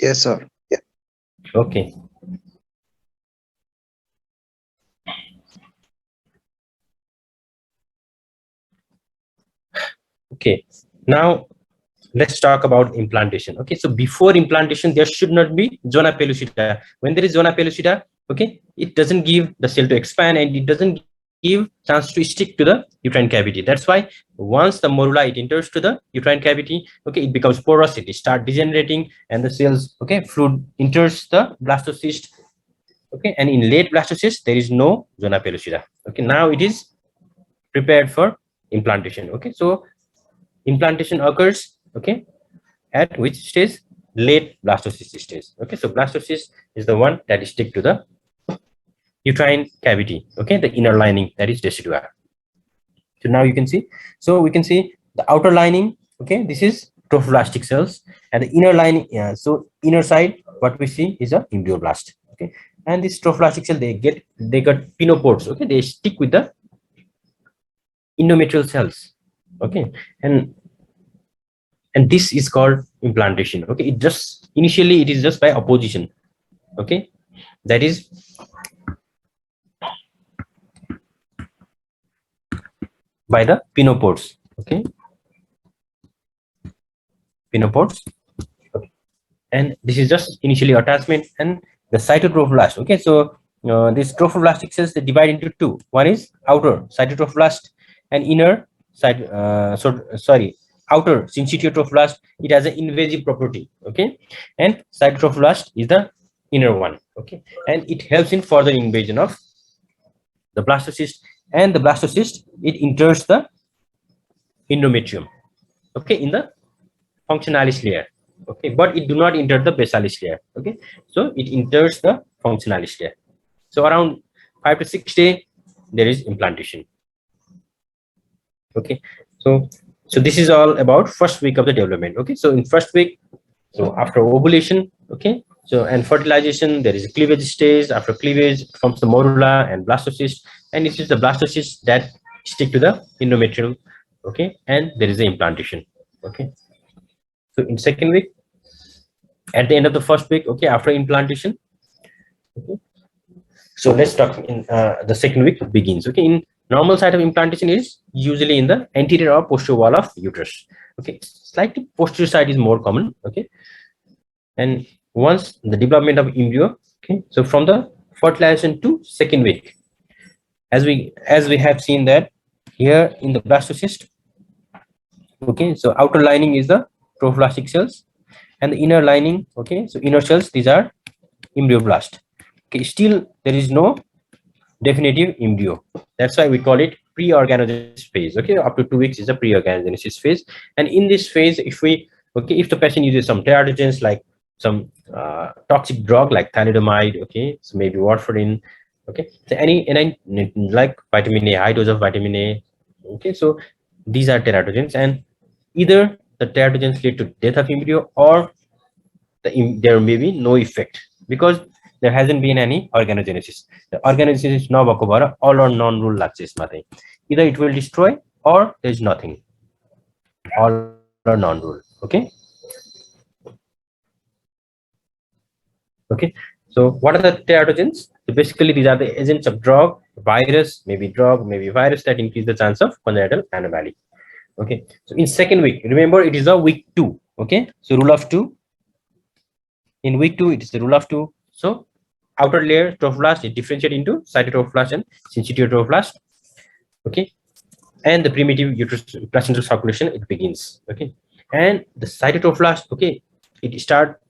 Yes, sir. Yeah. Okay. Okay. Now let's talk about implantation. Okay, so before implantation there should not be zona pellucida. When there is zona pellucida, okay, it doesn't give the cell to expand and it doesn't give chance to stick to the uterine cavity. That's why once the morula it enters to the uterine cavity, okay, it becomes porous, it start degenerating, and the cells, okay, fluid enters the blastocyst. Okay, and in late blastocyst there is no zona pellucida. Okay, now it is prepared for implantation. Okay, so implantation occurs, okay, at which stage? Late blastocyst stage. Okay, so blastocyst is the one that is stick to the uterine cavity, okay, the inner lining, that is decidua. So now you can see, so we can see the outer lining, okay, this is trophoblastic cells, and the inner lining, so inner side what we see is a embryoblast. Okay, and this trophoblastic cell, they got pinopores, okay, they stick with the endometrial cells. Okay, and this is called implantation. Okay, it just initially it is just by opposition. Okay, that is by the pinopores. Okay, pinopores. Okay. And this is just initially attachment and the cytotrophoblast. Okay, so these trophoblastic cells, they divide into two. One is outer cytotrophoblast and inner side outer syncytiotrophoblast. It has an invasive property. Okay, and cytotrophoblast is the inner one. Okay, and it helps in further invasion of the blastocyst, and the blastocyst it enters the endometrium, okay, in the functionalis layer. Okay, but it do not enter the basalis layer. Okay, so it enters the functionalis layer. So around 5 to 6 days there is implantation. Okay, so this is all about first week of the development. Okay, so in first week, so after ovulation, okay, so and fertilization, there is a cleavage stage. After cleavage comes the morula and blastocyst, and it is the blastocyst that stick to the endometrium. Okay, and there is the implantation. Okay, so in second week, at the end of the first week, okay, after implantation, okay, so let's talk in the second week begins. Okay, in normal site of implantation is usually in the anterior or posterior wall of uterus. Okay, slightly posterior side is more common. Okay, and once the development of embryo, okay, so from the fertilization to second week, as we have seen that here in the blastocyst. Okay, so outer lining is the trophoblastic cells, and the inner lining, okay, so inner cells, these are embryoblast. Okay, still there is no definitive embryo. That's why we call it pre-organogenesis phase. Okay, up to 2 weeks is a pre-organogenesis phase, and in this phase, if we, okay, if the patient uses some teratogens like some toxic drug like thalidomide, okay, so maybe warfarin, okay, so any like vitamin A, high dose of vitamin A, okay, so these are teratogens, and either the teratogens lead to death of embryo or there may be no effect because there hasn't been any organogenesis. The organogenesis नभएको भएर all or none rule लाग्छ यसमा चाहिँ. Either it will destroy or there is nothing. All or none rule. Okay. Okay. So what are the teratogens? So basically these are the agents of drug, drug, maybe virus that increase the chance of congenital anomaly. Okay. So in second week, remember it is a week 2. Okay. So rule of 2. In week 2, it is the rule of 2. So outer layer trophoblast is differentiated into cytotrophoblast and syncytiotrophoblast. Okay, and the primitive uterus placental circulation it begins. Okay, and the cytotrophoblast, okay, it start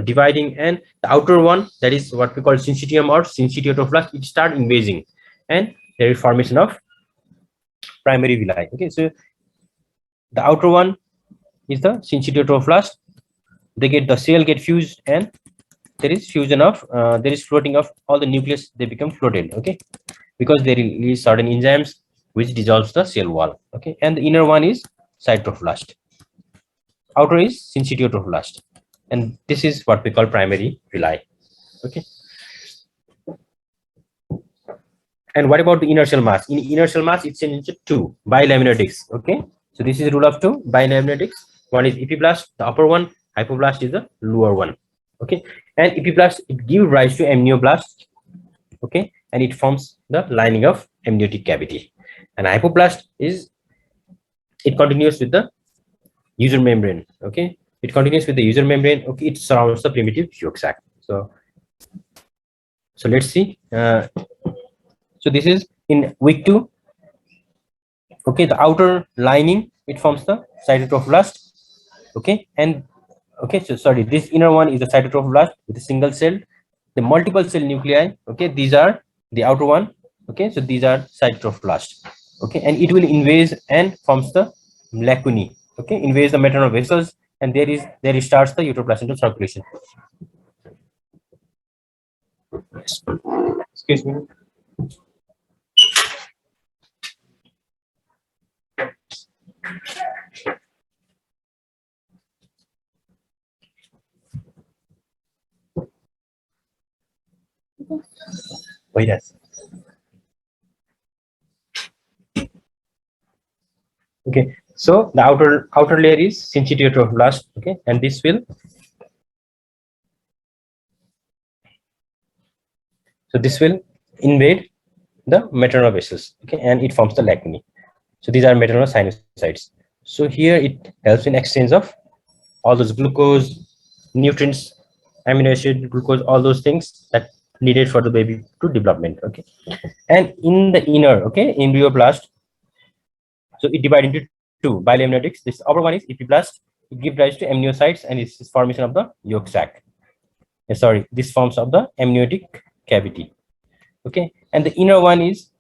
dividing, and the outer one, that is what we call syncytium or syncytiotrophoblast, it start invading, and there is formation of primary villi. Okay, so the outer one is the syncytiotrophoblast. The cell get fused, and there is fusion of there is floating of all the nucleus, they become floated. Okay, because they release certain enzymes which dissolves the cell wall. Okay, and the inner one is cytotrophoblast, outer is syncytiotrophoblast, and this is what we call primary villi. Okay, and what about the inner cell mass? In inner cell mass, it's into 2 bilaminar discs. Okay, so this is rule of 2 bilaminar discs. One is epiblast, the upper one, hypoblast is the lower one. Okay, and epiblast, it gives rise to amnioblast. Okay, and it forms the lining of amniotic cavity. And hypoblast is, it continues with the user membrane. Okay, it continues with the user membrane. Okay, it surrounds the primitive yolk sac. So let's see. So this is in week 2. Okay, the outer lining, it forms the cytotrophoblast. Okay, and okay, so sorry, this inner one is the cytotrophoblast with a single cell. The multiple cell nuclei, okay, these are the outer one. Okay, so these are cytotrophoblast. Okay, and it will invade and forms the lacunae. Okay, invades the maternal vessels, and there it starts the uteroplacental circulation. Excuse me. Oh yes. Okay, so the outer layer is syncytiotrophblast. Okay, and this will, so this will invade the maternal vessels. Okay, and it forms the lacunae. So these are maternal sinusoids. So here it helps in exchange of all those glucose, nutrients, amino acid, glucose, all those things that needed for the baby to development. Okay, and in the inner, okay, embryoblast, so it divided into two bile amniotics. This upper one is epiblast. It gives rise to amniocytes, and it's formation of the yolk sac. Sorry, this forms of the amniotic cavity. Okay, and the inner one is,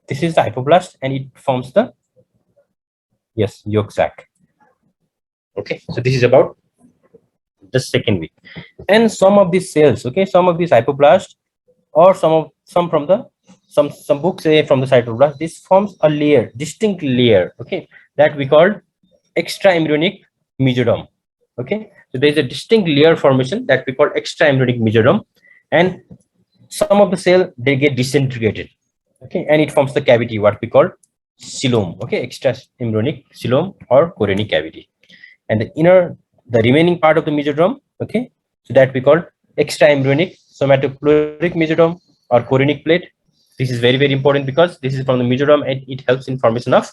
this is the hypoblast, and it forms the, yes, yolk sac. Okay, so this is about the second week. And some of these cells, okay, some of these hypoblast, or some from the, some books say from the cytoblast, this forms a layer, distinct layer, okay, that we call extra embryonic mesoderm. Okay, so there is a distinct layer formation that we call extra embryonic mesoderm, and some of the cell, they get disintegrated. Okay, and it forms the cavity what we call coelom. Okay, extra embryonic coelom or chorionic cavity. And the inner, the remaining part of the mesoderm, okay, so that we call extra embryonic somatopleuric mesoderm or chorionic plate. This is very important because this is from the mesoderm, and it helps in formation of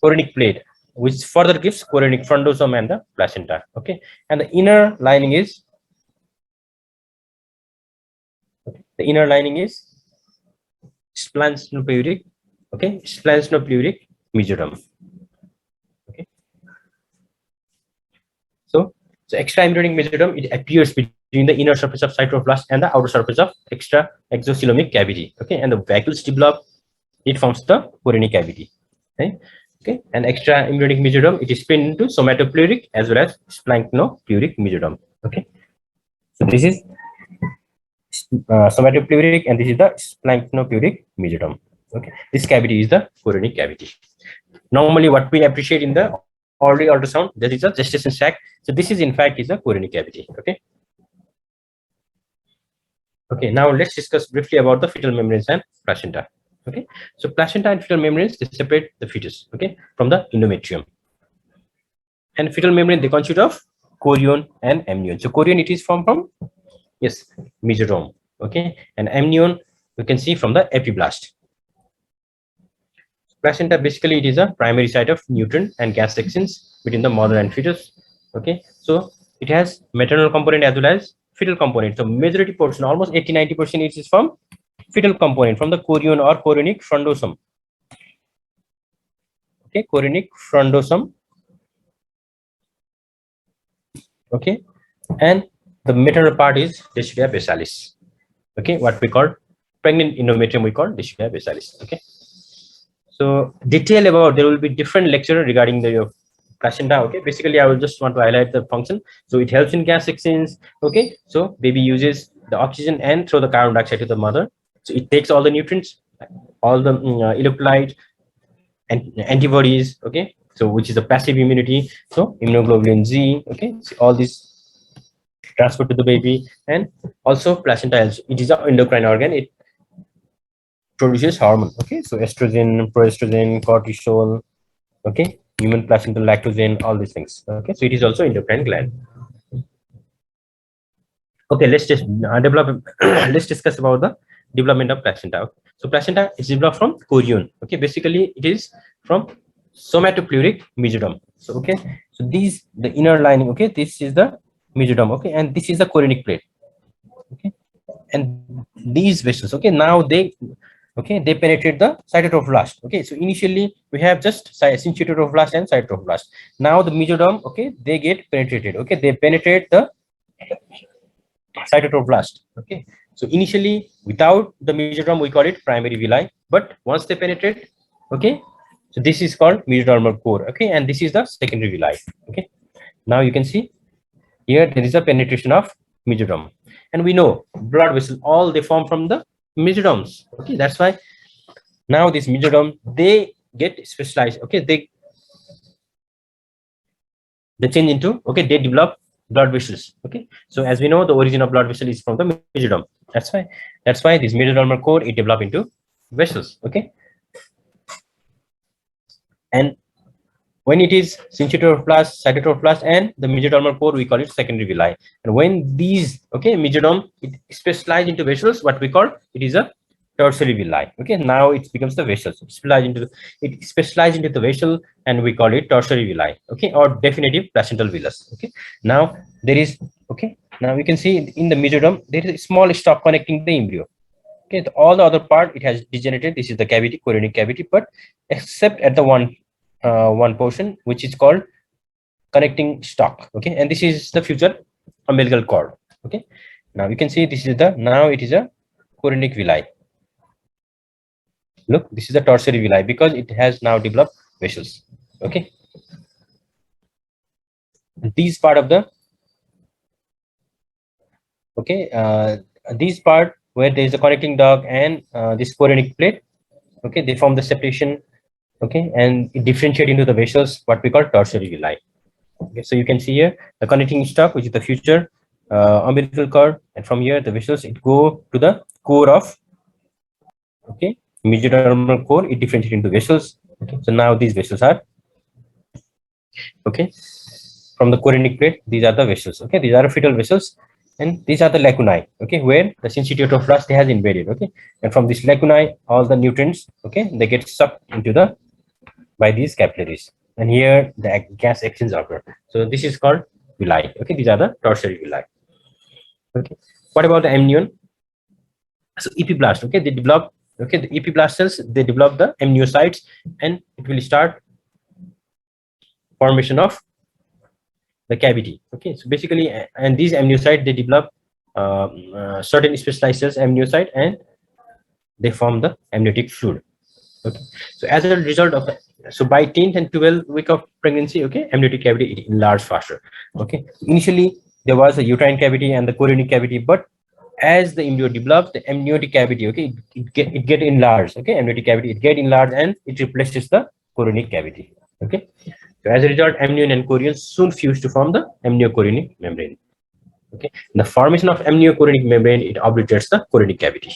chorionic plate, which further gives chorionic frondosome and the placenta. Okay, and the inner lining is, the inner lining is splanchnopeuric, okay, splanchnopeuric mesoderm. Okay, so extra embryonic mesoderm, it appears between the inner surface of cytoplasm and the outer surface of extra exocoelomic cavity. Okay, and the vacuoles develop, it forms the chorionic cavity. Okay, okay, and extra embryonic mesoderm, it is split into somatopleuric as well as splanchnopeuric mesoderm. Okay, so this is somatopleuric, and this is the splanchnopeuric mesoderm. Okay, this cavity is the chorionic cavity. Normally, what we appreciate in the early ultrasound, there is a gestation sac. So this is in fact is a chorionic cavity. Okay. Okay. Now let's discuss briefly about the fetal membranes and placenta. Okay. So placenta and fetal membranes, they separate the fetus. Okay, from the endometrium. And fetal membrane, they consist of chorion and amnion. So chorion, it is from yes, mesoderm. Okay, and amnion you can see from the epiblast. Placenta, basically it is a primary site of nutrient and gas exchange between the mother and fetus. Okay, so it has maternal component as well as fetal component. So majority portion, almost 80-90% it is from fetal component, from the chorion or chorionic frondosome. Okay, chorionic frondosome. Okay, and the maternal part is Deschidia basalis. Okay, what we call pregnant endometrium, we call Deschidia basalis. Okay, so detail about, there will be different lecture regarding the placenta. Okay, basically I will just want to highlight the function. So it helps in gas exchange. Okay, so baby uses the oxygen and throw the carbon dioxide to the mother. So it takes all the nutrients, all the electrolyte and antibodies. Okay, so which is a passive immunity. So immunoglobulin G. Okay, so all these transferred to the baby. And also placenta, it is an endocrine organ. It produces hormone. Okay, so estrogen, proestrogen, cortisol. Okay, human placental lactogen, all these things. Okay, so it is also endocrine gland. Okay, let's just develop. Let's discuss about the development of placenta. Okay. So placenta is developed from chorion. Okay, basically it is from somatopleuric mesoderm. So okay, so these the inner lining. Okay, this is the mesoderm. Okay, and this is the chorionic plate. Okay, and these vessels. Okay, now they penetrate the cytoplasm. Okay, so initially we have just syncytioblast and cytoplasm. Now the mesoderm. Okay, they get penetrated. Okay, they penetrate the cytotoblast. Okay, so initially without the mesoderm we call it primary villi, but once they penetrate, okay, so this is called mesodermal core. Okay, and this is the secondary villi. Okay, now you can see here there is a penetration of mesoderm, and we know blood vessels all they form from the mesoderms. Okay, that's why now this mesoderm they get specialized. Okay, they change into, okay, they develop blood vessels. Okay, so as we know the origin of blood vessel is from the mesoderm. That's why this mesodermal core it develop into vessels. Okay, and when it is syncytioblast, cytoplasm, and the mesodermal core, we call it secondary villi. And when these, okay, mesoderm it specialize into vessels, what we call it is a tertiary villi. Okay, now it becomes the vessels. It specializes into the vessel, and we call it tertiary villi. Okay, or definitive placental villus. Okay, now there is, okay, now we can see in the mesoderm there is a small stalk connecting the embryo. Okay, all the other part it has degenerated. This is the cavity, chorionic cavity, but except at the one portion which is called connecting stalk. Okay, and this is the future umbilical cord. Okay, now you can see this is the, now it is a chorionic villi. Look, this is the tertiary villi because it has now developed vessels. Okay, these part of the, okay, these part where there is a connecting duct and this chorionic plate. Okay, they form the separation. Okay, and it differentiate into the vessels what we call tertiary villi. Okay, so you can see here the connecting stalk, which is the future umbilical cord, and from here the vessels it go to the core of, okay, mesodermal core. It differentiates into vessels. Okay, so now these vessels are, okay, from the chorionic plate. These are the vessels. Okay, these are fetal vessels, and these are the lacunae. Okay, where the syncytioblast has invaded. Okay, and from this lacunae, all the nutrients, okay, they get sucked into the by these capillaries, and here the gas exchange occur. So this is called villi. Okay, these are the tertiary villi. Okay, what about the amnion? So epiblast, okay, they develop, okay, the epiblast cells they develop the amniocytes, and it will start formation of the cavity. Okay, so basically, and these amniocytes they develop certain specialized cells amniocyte, and they form the amniotic fluid. Okay, so as a result of, so by 10th and 12th week of pregnancy, okay, amniotic cavity it enlarged faster. Okay, initially there was a uterine cavity and the chorionic cavity, but as the embryo develops, the amniotic cavity, okay, it get enlarged. Okay, amniotic cavity it get enlarged and it replaces the chorionic cavity. Okay, so as a result, amnion and chorion soon fuse to form the amniochorionic membrane. Okay, the formation of amniochorionic membrane it obliterates the chorionic cavity.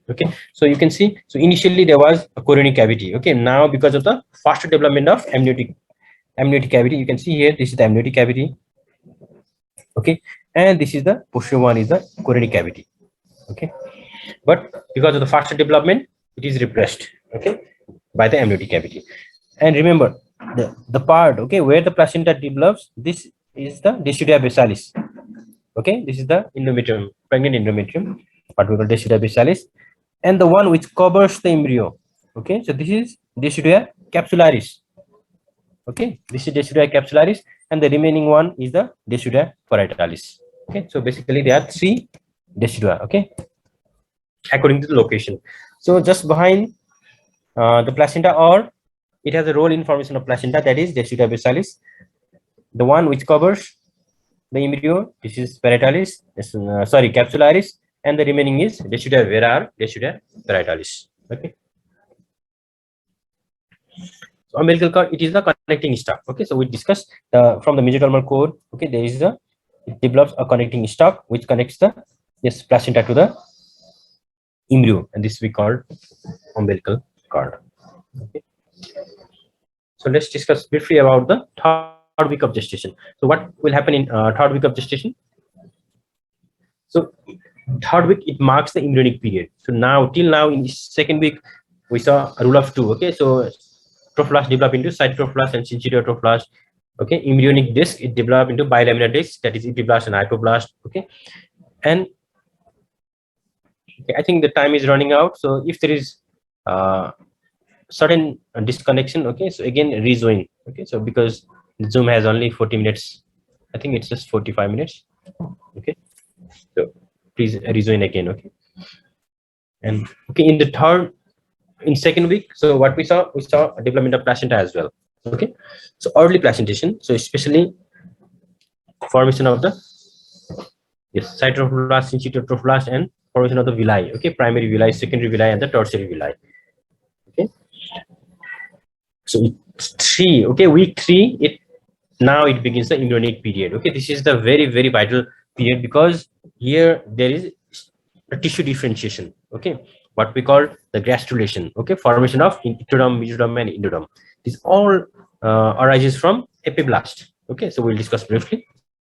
Okay, so you can see, so initially there was a chorionic cavity. Okay, now because of the faster development of amniotic cavity, you can see here this is the amniotic cavity. Okay, and this is the posterior one is the chorionic cavity. Okay, but because of the faster development it is repressed, okay, by the amniotic cavity. And remember the part, okay, where the placenta develops, this is the deciduum basalis. Okay, this is the endometrium, pregnant endometrium, what we call deciduum basalis, and the one which covers the embryo. Okay, so this is deciduum capsularis. Okay, this is deciduum capsularis, and the remaining one is the deciduum paritalis. Okay, so basically there are three decidua, okay, according to the location. So just behind the placenta, or it has a role in formation of placenta, that is deciduum basalis. The one which covers the embryo, this is paritalis, sorry, capsularis, and the remaining is deciduum vera, deciduum paritalis. Okay, so umbilical cord it is the connecting stalk. Okay, so we discussed the from the mesodermal cord. Okay, there is a, it develops a connecting stalk which connects the this placenta to the embryo, and this we call umbilical cord. Okay, so let's discuss briefly about the third week of gestation. So what will happen in third week of gestation? So third week it marks the embryonic period. So now till now in the second week we saw a rule of two. Okay, so trophoblast develop into cytotrophoblast and syncytiotrophblast. Okay, embryonic disc it develop into bilaminar disc, that is epiblast and hypoblast. Okay, and okay, I think the time is running out. So if there is certain disconnection, okay, so again rejoin. Okay, so because Zoom has only 40 minutes, I think it's just 45 minutes. Okay, so please rejoin again. Okay, and okay, in second week, so what we saw a development of placenta as well. Okay, so early placentation, so especially formation of the cytotrophlast, syncytotrophlast, and formation of the villi. Okay, primary villi, secondary villi, and the tertiary villi. Okay, so three. Okay, week 3, it begins the embryonic period. Okay, this is the very vital period, because here there is a tissue differentiation. Okay, what we call the gastrulation. Okay, formation of ectoderm, mesoderm, and endoderm. This all arises from epiblast. Okay, so we'll discuss briefly.